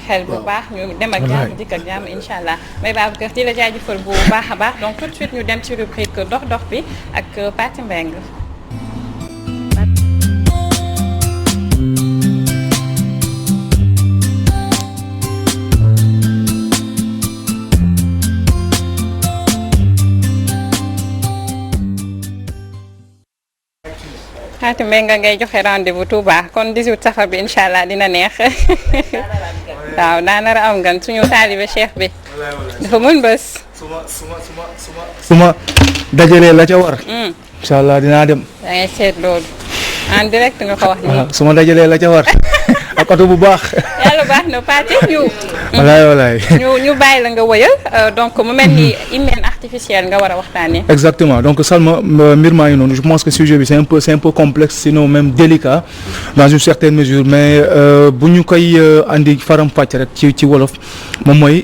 xel bu baax ñu dem ak jàmm dikk ak jàmm incha allah may Babacar di la jaajëfal bu baax a baax donc tout de suite ñu dem ci rubrique dox bi ak Pathé Mbengue. Pathé Mbengue ngay joxe rendez-vous Touba kon 18 safar bi incha allah dina neex waaw daa nar a am gan suñu taalibe cheikh bi dafa mën bés. su ma dajalee la ca war. incha allah dinaa dem. da ngay seet loolu en direct nga ko wax nii. su ma dajalee la ca war ak oto bu baax. yàlla baax na Pathé ñu. walaay. ñu bàyyi la nga wëyal donc mu mel ni hymen artificielle nga war a waxtaanee. exactement donc Salma mbir maa ngi noonu je pense que sujet bi c'est un peu complexe sinon même délicat dans une certaine mesure mais bu ñu koy andi faram fàcc rek ci wolof moom mooy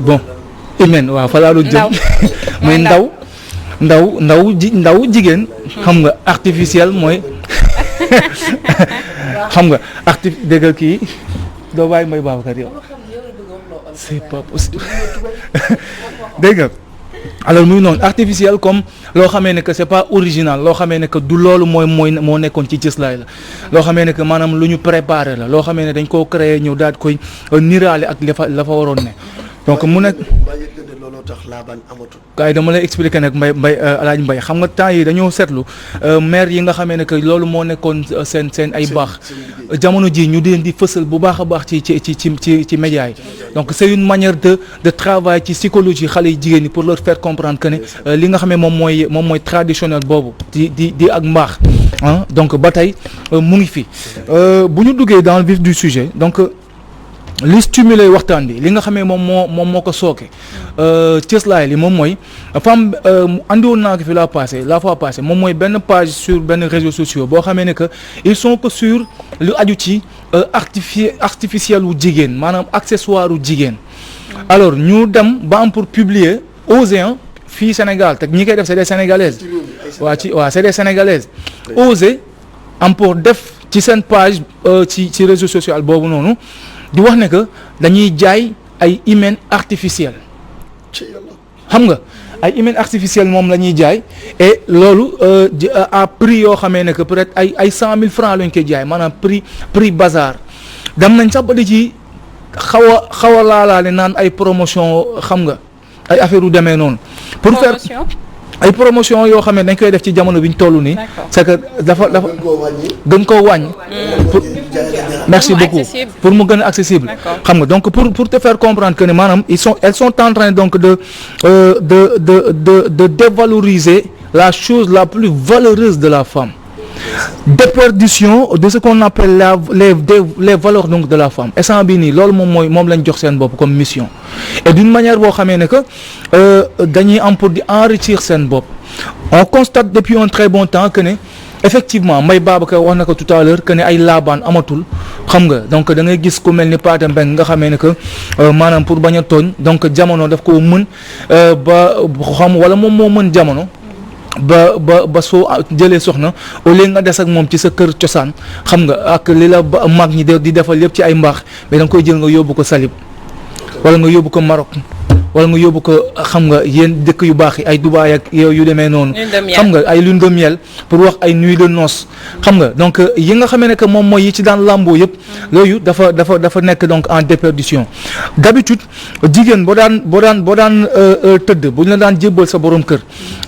bon hymen waaw fa laa doon jëm. mooy ndaw jigéen. xam nga artificiel mooy. xam nga dégg kii doo bàyyi may Babacar yow c'est pas possible dégg nga alors muy noonu artificiel comme loo xamee ne que c'est pas original loo xamee ne que du loolu moo nekkoon ci cëslaay la loo xamee ne que maanaam lu ñu préparé la loo xamee ne dañ koo créé ñëw daal koy niraale ak la fa waroon ne donc mu nekk kaay dama lay expliquer nag Alaaji Mbaye xam nga temps yi dañoo seetlu maire yi nga xamee ne que loolu moo nekkoon seen ay baax jamono ji ñu leen di fësal bu baax a baax ci médias yi donc c'est une manière de travail ci psychologie xale yi jigéen ñi pour leur faire comprendre que ne li nga xamee moom mooy traditionnel boobu di ak mbaax donc ba tey mu ngi fi bu ñu duggee dans le vif du sujet donc li stimuler waxtaan bi li nga xamee moom moo ko sooke cëslaay li moom mooy femme andiwoon naa ko fi la fois passée moom mooy benn page sur benn réseaux sociaux boo xamee ne que ils sont que sur lu aju ci artificiel wu jigéen maanaam accessoire wu jigéen alors ñu dem ba am pour publier oser fii Sénégal te ñi koy def c'est des sénégalaises c'est des sénégalaises oser am pour def ci seen page ci réseau social boobu noonu di wax ne que dañuy jaay ay hymen artificiel xam nga ay hymen artificiel moom la ñuy jaay et loolu à prix yoo xamee ne que peut-être ay 100 000 francs lañ koy jaay maanaam prix bazar dem nañ sax ba di ci xaw a laalaale naan ay promotion xam nga ay affaire yu demee noonu. pour faire ay promotion yoo xam ne dañ koy def ci jamono bi ñu toll nii. c'est que dafa gën koo wàññi. merci beaucoup pour mu gën a accessible. xam nga donc pour te faire comprendre que ne maanaam elles sont en train donc de dévaloriser la chose la plus valeureuse de la femme. Déperdition de ce qu'on appelle les valeurs donc de la femme instant bii nii loolu moom lañ jox seen bopp comme mission et d'une manière boo xamee ne que dañuy am pour di enrichir seen bopp on constate depuis un très bon temps que ne effectivement Mbaye Babacar wax na ko tout à l'heure que ne ay laabaan amatul xam nga donc da ngay gis ku mel ni Pathé Mbengue nga xamee ne que maanaam pour bañ a tooñ donc jamono daf ko mën ba xam wala moom moo mën jamono ba soo jëlee soxna au lieu nga des ak moom ci sa kër cosaan xam nga ak li la mag ñi di defal yëpp ci ay mbaax mais da nga koy jël nga yóbbu ko Salib wala nga yóbbu ko Maroc wala nga yóbbu ko xam nga yéen dëkk yu baax yi ay Dubaï ak yu demee noonu xam nga ay lune de miel pour wax ay nuit de noces xam nga donc yi nga xamee ne que moom mooy yi ci daan lamboo yëpp loolu dafa nekk donc en déperdition d'habitude jigéen boo daan tëdd bu ñu la daan jébbal sa borom kër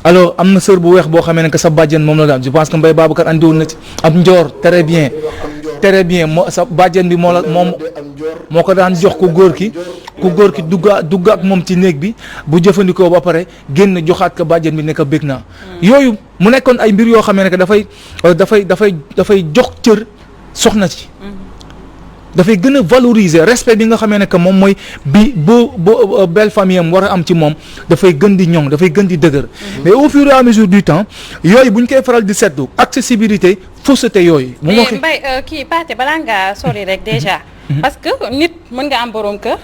alors am na sër bu weex boo xamee ne que sa bàjjen moom la daan je pense que Mbaye Babacar andiwoon na ci ab njoor très bien moo sa bàjjen bi moo ko daan jox ku góor ki dugg ak moom ci néeg bi bu jëfandikoo ba pare génn joxaat ko bàjjen bi ne ko bég naa yooyu mu nekkoon ay mbir yoo xamee ne que dafay jox cër soxna ci dafay gën a valoriser respect bi nga xamee ne que moom mooy bi boo belle famille am war a am ci moom dafay gën di ñoŋ dafay gën di dëgër mais au fur et à mesure du temps yooyu bu ñu koy faral di seetlu accessibilité fausseté yooyu. mu mais Mbaye kii Pathé balaa ngaa sori rek déjà. parce que nit mën nga am borom kër.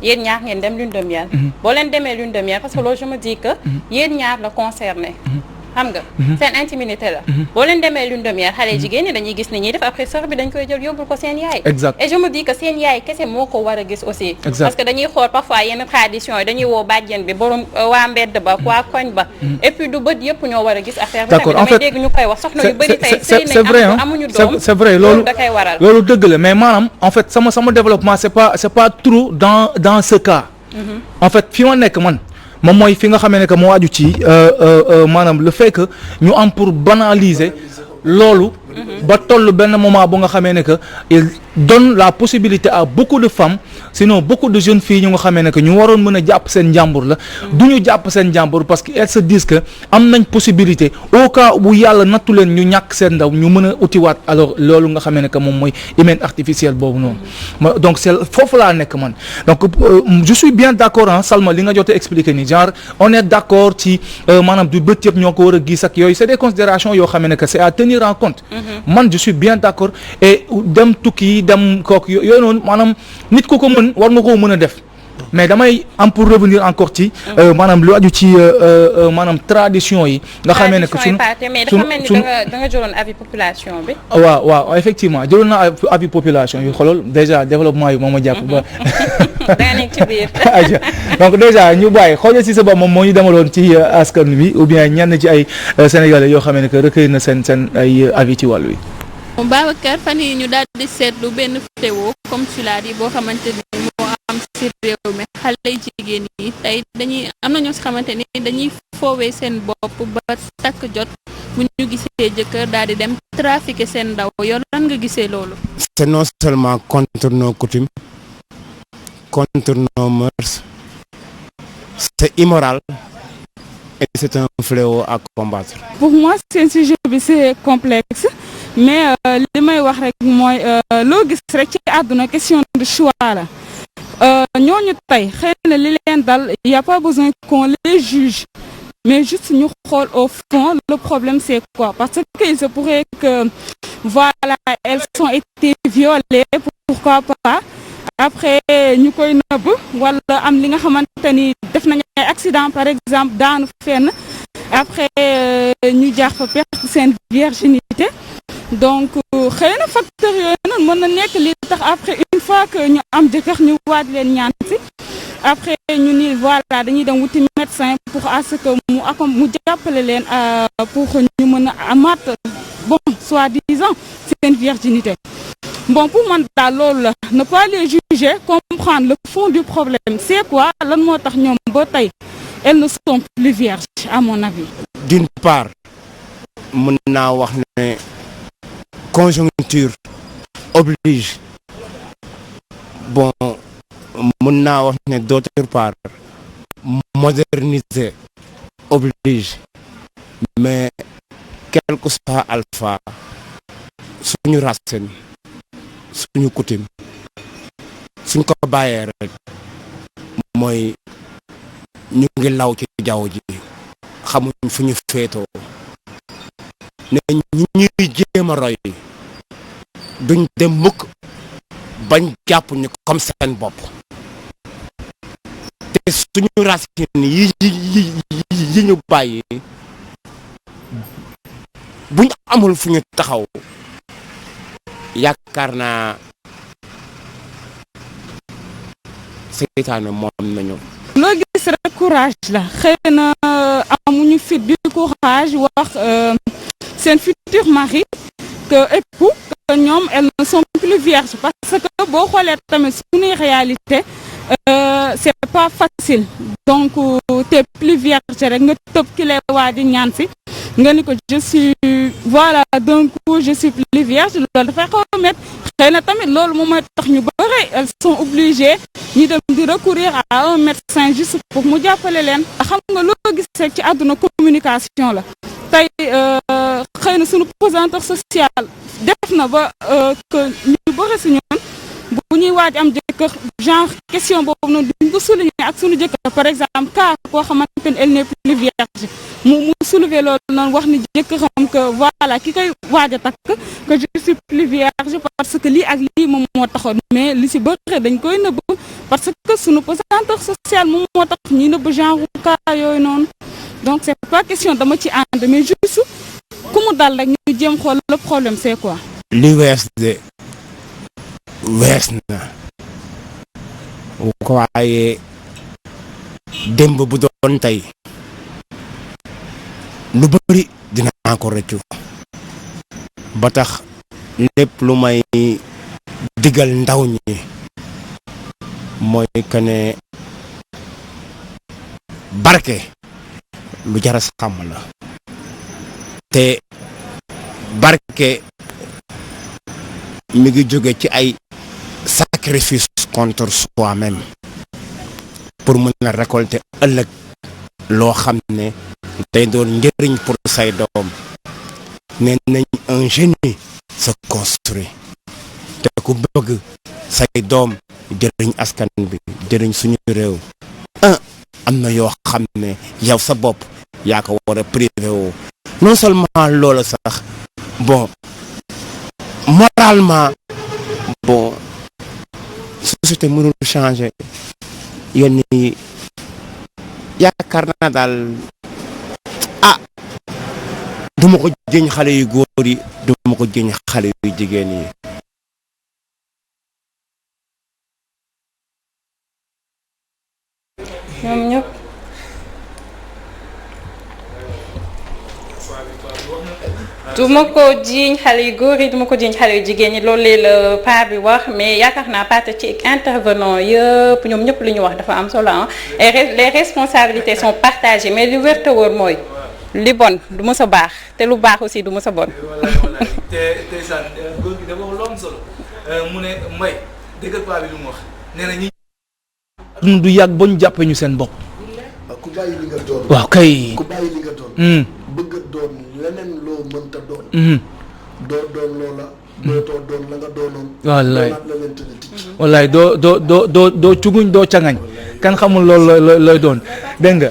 yéen ñaar ngeen dem lune de miel. boo leen demee lune de miel parce que loolu je me dis que. yéen ñaar la concerné. xam nga seen intimité la boo leen demee lune de miel xale jigéen ñi dañuy gis ni ñuy def après sœur bi dañ koy jël yóbbul ko seen yaay Exact. et je me dis que seen yaay kese moo ko war a gis aussi Exact. parce que dañuy xool parfois yenn tradition yi dañuy woo bàjjen bi borom waa mbedd ba waa koñ ba et puis du bët yëpp ñoo war a gis affaire bi D'accord, tamit en fait, damay dégg ñu koy wax soxna yu bëri tey c'est sëy vrai, nañ hein. amuñu doom C'est vrai, loolu da koy waral loolu dëgg la mais maanaam en fait sama développement c'est pas trop dans ce cas. En fait fi ma nekk man moom mooy fi nga xamee ne que moo aju ci maanaam le fait que ñu am pour banaliser loolu. ba toll benn moment bu nga xamee ne que il donne la possibilité à beaucoup de femmes sinon beaucoup de jeunes filles ñu nga xamee ne que ñu waroon mën a jàpp seen njàmbur la. du ñu jàpp seen njàmbur parce que elles se disent que am nañ possibilité au cas bu yàlla nattu leen ñu ñàkk seen ndaw ñu mën a utiwaat alors loolu nga xamee ne que moom mooy hymen artificielle boobu noonu. Donc c'est foofu laa nekk man donc je suis bien d'accord ah Salma li nga jot a expliquer ni genre on est d'accord ci maanaam du bët yëpp ñoo ko war a gis ak yooyu c'est des considérations yoo xamee ne que c'est à tenir en compte. man je suis bien d'accord et dem tukki dem kooku yooyu noonu maanaam nit ku ko mën war nga koo mën a def mais damay am pour revenir encore ci maanaam lu aju ci maanaam tradition yi nga xamee ne que suñu mais dafa mel ni da nga jëloon avis population bi waaw effectivement jëloon naa avis population yi xoolal déjà développement yi moom ma jàpp ba da nga nekk ci biir donc déjà ñu bàyyi xoolal si sa bopp moom moo ñu demaloon ci askan bi ou bien ñenn ci ay sénégalais yoo xamee ne que recueillir na seen ay avis ci wàllu wi. Babacar fan yi ñu daal di seetlu benn vidéo comme tu l'as dit boo xamante ni moo am ci réew mi xale jigéen yi tey dañuy am na ñoo si xamante ni dañuy foowee seen bopp ba takk jot bu ñu gisee jëkkër daal di dem trafiquer seen ndaw yow lan nga gisee loolu. C'est non seulement contre nos coutumes, contre nos mœurs, c'est immoral et c'est un fléau à combattre. Pour moi seen sujet bi c'est complexe mais li may wax rek mooy loo gis rek ci àdduna question de choix la ñooñu tey xëy na li leen dal y a pas besoin qu'on les juge mais juste ñu xool au fond le problème c'est quoi parce que il se pourrait que voilà elles ont été violées pourquoi pas après ñu koy nëbb wala am li nga xamante ni def nañu ay accident par exemple daanu fenn après ñu jàpp perte seen virginité donc xëy na facteur yooyu noonu mën na nekk li tax après une fois que ñu am jëkkër ñu waaj leen ñaan si après ñu ni voilà dañuy dem wuti médecin pour à ce que mu jàppale leen pour ñu mën a amaat bon soi-disant seen virginité bon pour man daal loolu la ne pas les juger comprendre le fond du problème c'est quoi lan moo tax ñoom ba tey elles ne sont plus vierges à mon avis. D'une part mën naa wax ne conjoncture oblige bon mën naa wax ne d'autre part moderniser oblige mais quel que soit alpha suñu racine suñu coutume suñ ko bàyyee rek mooy ñu ngi law ci jaww ji xamuñ fu ñu féetoo ne ñuy jéem a roy duñ dem mukk bañ jàpp ñu comme seen bopp te suñu racine yi ñu bàyyi buñ amul fu ñu taxaw yaakaar naa seytaane moom nañu. loo gis rek courage la xëy na amuñu fit bi courage wax seen futur mari que époux que ñoom elles ne sont plus vierges parce que boo xoolee tamit suñuy réalité c'est pas facile donc t'es plus vierge rek nga tëb ki lay waa di ñaan si nga ni ko je suis voilà d'un coup je suis plus vierge loolu dafay xaw a métti xëy na tamit loolu moom mooy tax ñu bëri elles sont obligées ñu dem di recourir à un médecin juste pour mu jàppale leen xam nga loo gis rek ci àdduna communication la tey xëy na suñu pesanteur social def na ba que ñu bëri si ñun bu ñuy waaj am jëkkër genre question boobu noonu duñ ko souligner ak suñu jëkkër par exemple cas koo xamante ne elle n'est plus vierge mu soulever loolu noonu wax ni jëkkëram que voilà ki koy waaj a takk que je suis plus vierge parce que lii ak lii moom moo taxoon mais li si bëri dañ koy nëbb parce que suñu pesanteur social moom moo tax ñuy nëbb genre cas yooyu noonu donc c'est pas question dama ci ànd mais juste ku mu dal rek ñu jéem xool le problème c'est quoi. li wees de wees na ko waaye démb bu doon tey lu bari dinaa ko rëccu ba tax lépp lu may digal ndaw ñi mooy que ne barke lu jar a sàmm la te barke mi ngi jóge ci ay sacrifice contre soi-même pour mën a récolter ëllëg loo xam ne day doon njëriñ pour say doom nee nañ un génie se construit te ku bëgg say doom jëriñ askan bi jëriñ suñu réew am na yoo xam ne yow sa bopp yaa ko war a privé woo non seulement loola sax bon moralement bon société mënul changer yenn yi yaakaar naa daal duma ko jëñ xale yu góor yi duma ko jëñ xale yu jigéen yi. ñoom ñëpp duma ko jiiñ xale yu góor yi duma ko jiiñ xale yu jigéen ñi loolu lee la paa bi wax mais yaakaar naa parte ci intervenant yëpp ñoom ñëpp lu ñu wax dafa am solo et les responsabilités sont partagées mais li wér te wóor mooy li bon du mës a baax te lu baax aussi du mës a bon. te saan góor gi dafa wax lu am solo mu ne Mbaye dëggal paa bi lu mu wax nee na ñi du yàgg ba ñu jàppee ñu seen bopp. ku bàyyi li nga doon. waaw kay. ku bàyyi li nga doon. bëgg a doon leneen loo mënta doon. doo doon loola. dootoo doon la nga doonoon. wallaay doonaat la leen tëdd ticc. wallaay doo cuguñ doo cangañ kan xamul loolu looy doon dégg nga.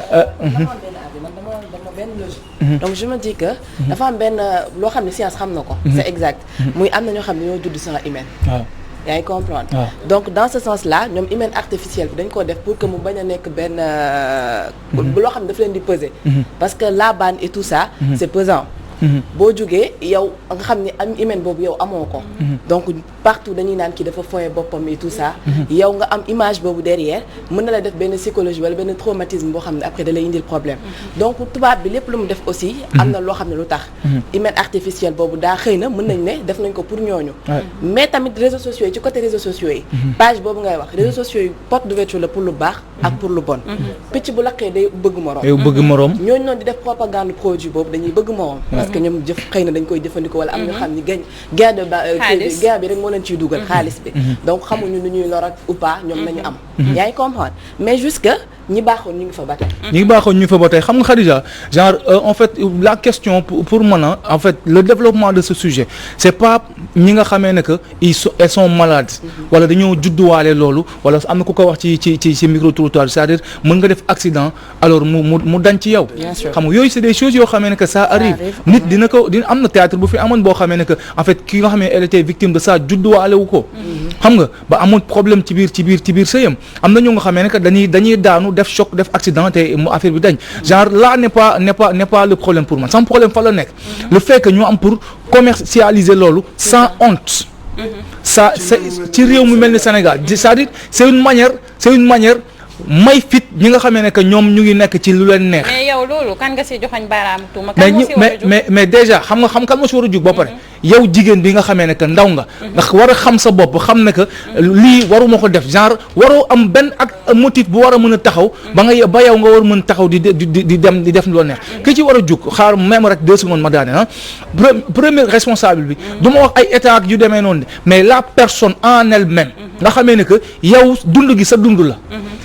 donc je me dis que dafa am benn loo xam ne science xam na ko. c'est exact muy am na ñoo xam ne ñoo judd sans hymen. waaw yaa ngi comprendre. donc dans ce sens là ñoom hymen artificiel bi dañ ko def pour que mu bañ a nekk benn loo xam ne daf leen di peser. parce que la bande et tout ça. c'est pesant. boo jógee yow nga xam ne am hymen boobu yow amoo ko. donc partout dañuy naan kii dafa foyee boppam et tout ça. yow nga am image boobu derrière mën na la def benn psychologie wala benn traumatisme boo xam ne après da lay indil problème. donc tubaab bi lépp lu mu def aussi. am na loo xam ne lu tax. hymen artificiel boobu daa xëy na mën nañ ne def nañ ko pour ñooñu. mais tamit réseaux sociaux yi ci côté réseaux sociaux yi. page boobu ngay wax réseaux sociaux yi porte d'ouverture la pour lu baax. ak pour lu bon. picc bu laqee day bëgg moroom. day bëgg moroom. ñooñu noonu di def propagande produit boobu dañuy bëgg moroom. parce que ñoom jëf xëy na dañ koy jëfandikoo wala am ñu xam ni gain bi rek moo leen ciy dugal xaalis bi donc xamuñu nu ñuy lor ak ou pas ñoom nañu am yaa ngi comprendre mais jusque ñi baaxoon ñu ngi fa ba tey xam nga Khadija genre en fait la question pour man en fait le développement de ce sujet c'est pas ñi nga xamee ne que elles sont malades wala dañoo judduwaale loolu wala am na ku ko wax ci micro-trottoir c'est-à-dire mën nga def accident alors mu dañ ci yow xam nga yooyu c'est des choses yoo xamee ne que ça arrive nit dina am na théâtre bu fi amoon boo xamee ne que en fait ki nga xamee elle était victime de ça judduwaale wu ko xam nga ba amoon problème ci biir sëyam am na ñu nga xamee ne que dañuy daanu def choc def accident te mu affaire bi dañ genre là n'est pas le problème pour man sama problème fa la nekk le fait que ñu am pour commercialiser loolu sans honte ça c'est ci réew mu mel ni Sénégal c'est-à-dire c'est une manière may fit ñi nga xamee ne que ñoom ñu ngi nekk ci lu leen neex. mais yow loolu kan nga si joxoñ baaraamu tuuma. mais déjà xam nga kan moo si war a jug ba pare. yow jigéen bi nga xamee ne que ndaw nga. ndax war a xam sa bopp xam ne que lii waruma ko def genre waroo am benn ak motif bu war a mën a taxaw. ba yow nga war mën taxaw di def lu la neex. ki ci war a jug xaar même rek 2 secondes ma daane premier responsable bi. du ma wax ay état yu demee noonu mais la personne en elle-même. nga xamee ne que yow dund gi sa dund la.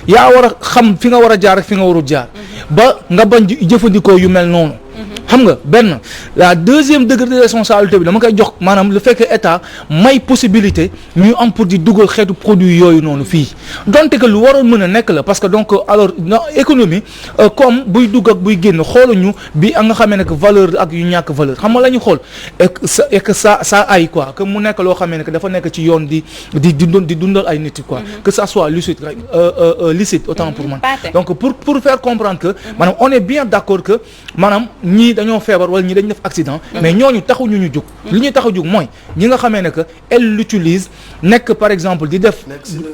yaa war a xam fi nga war a jaar ak fi nga warul jaar. ba nga bañ jëfandikoo yu mel noonu. xam nga benn la deuxième degré de responsabilité bi dama koy jox maanaam le fait que état may possibilité ñu am pour di dugal xeetu produit yooyu noonu fii donte que lu waroon mën a nekk la parce que donc alors économie comme buy dugg ak buy génn xooluñu bi nga xamee ne que valeur ak yu ñàkk valeur xam nga la ñu xool et que ça ay quoi que mu nekk loo xamee ne que dafa nekk ci yoon di dundal ay nit quoi que ça soit licite rek licite autant pour man donc pour faire comprendre que maanaam on est bien d'accord que maanaam ñii dañoo feebar wala ñii dañu def accident mais ñooñu taxuñu ñu jug li ñuy tax a jug mooy ñi nga xamee ne que elle l'utilise nekk par exemple di def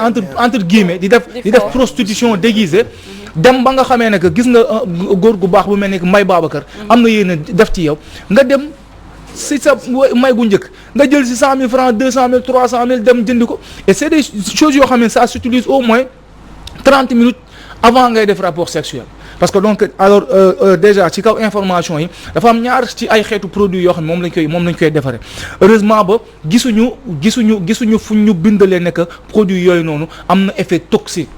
entre guillemets di def prostitution déguisée dem ba nga xamee ne que gis nga góor gu baax bu mel ni May Babacar am na yéen def ci yow nga dem si sa may gu njëkk nga jël si 100 000 francs 200 000 300 000 dem jëndi ko et c'est des choses yoo xam ne ça s'utilise au moins 30 minutes avant ngay def rapport sexuel parce que donc alors déjà ci kaw information yi dafa am ñaar ci ay xeetu produits yoo xam ne moom lañ koy defaree heureusement ba gisuñu fu ñu bindalee ne que produits yooyu noonu am na effet toxique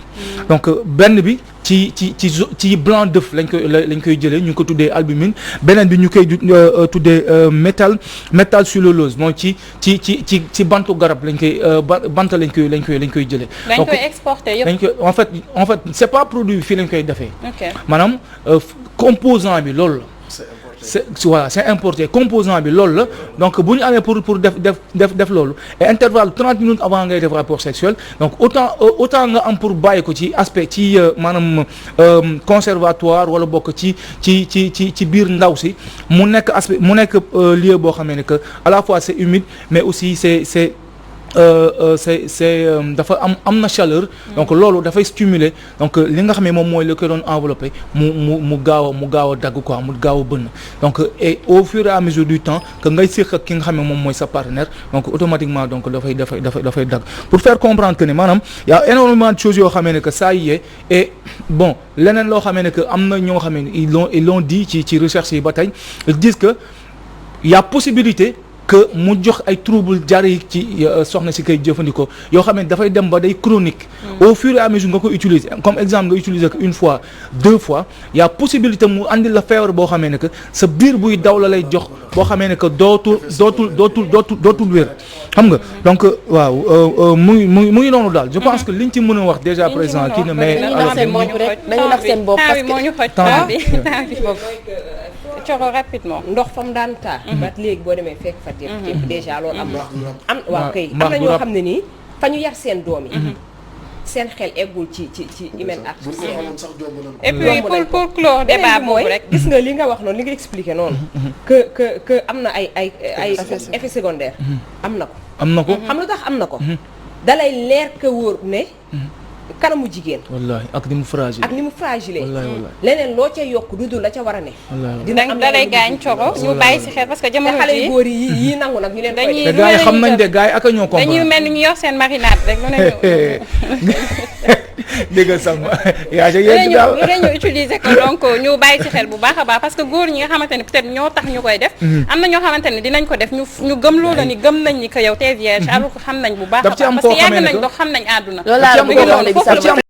donc benn bi ci blanc d'œuf lañ koy jëlee ñu ngi ko tuddee albumine beneen bi ñu koy tuddee métal cellulose mooy ci bantu garab lañ koy bant lañ koy jëlee. dañ koy exporter yëpp. en fait c'est pas produit fii lañ koy defee. maanaam composant bi loolu la. c'est importé composant bi loolu la donc bu ñu amee pour def loolu et intervalle 30 minutes avant ngay def rapport sexuel donc autant nga am pour bàyyi ko ci aspect ci maanaam conservatoire wala bokk ci biir ndaw si mu nekk aspect mu nekk lieu boo xamee ne que à la fois c'est humide mais aussi c'est dafa am na chaleur donc loolu dafay stimuler donc li nga xam ne moom mooy la koy doon enveloppé mu gaaw a dagg quoi mu gaaw a bënn donc et au fur et à mesure du temps que ngay séq ak ki nga xam ne moom mooy sa partenaire donc automatiquement donc dafay dagg pour faire comprendre que ne maanaam y a énormément de choses yoo xamee ne que ça y est et bon leneen loo xamee ne que am na ñoo xamee ne ils l'ont dit ci recherche yi ba tey ils disent que y a possibilité que mu jox ay trouble diarrhéique ci soxna si koy jëfandikoo yoo xam ne dafay dem ba day chronique au fur et à mesure nga ko utiliser comme exemple nga utiliser ko une fois 2 fois y a possibilité mu andi la feebar boo xamee ne que sa biir buy daw la lay jox boo xamee ne que dootul wér xam nga donc waaw mu ngi noonu daal je pense que liñ ci mën a wax déjà présent kii na mais nañu nax seen bopp parce que moo ñu xoj temps bi coro rapidement ndox fa mu daan taa ba léegi boo demee fekk fa tépp déjà loolu am waaw kay am na ñoo xam ne nii fa ñu yar seen doom yi seen xel eggul ci hymen artificiel et puis pour clore débat boobu rek gis nga li nga wax noonu li nga expliqué noonu que am na ay effet secondaire am na ko xam lu tax am na ko dalay leer que wóor ne kanamu jigéen wallahi ak ni mu fragile leneen loo ca yokk dudul la ca war a ne dina am dalay gaañ coro ñu bàyyi ci xel parce que jamono xale yu góor yi nangu nag ñu leen koy te gars yi xam nañ de gars yi ak a ñoo comprendre dañuy mel ni ñu yor seen marinade rek lu ne dégg sama yaa ñu utiliser ko donc ñu bàyyi ci xel bu baax a baax parce que góor ñi nga xamante ne peut-être ñoo tax ñu koy def am na ñoo xamante ne dinañ ko def ñu gëm loolu ni gëm nañ ni que yow t'es vierge alors que xam nañ bu baax a baax parce que yàgg nañ dox xam nañ àdduna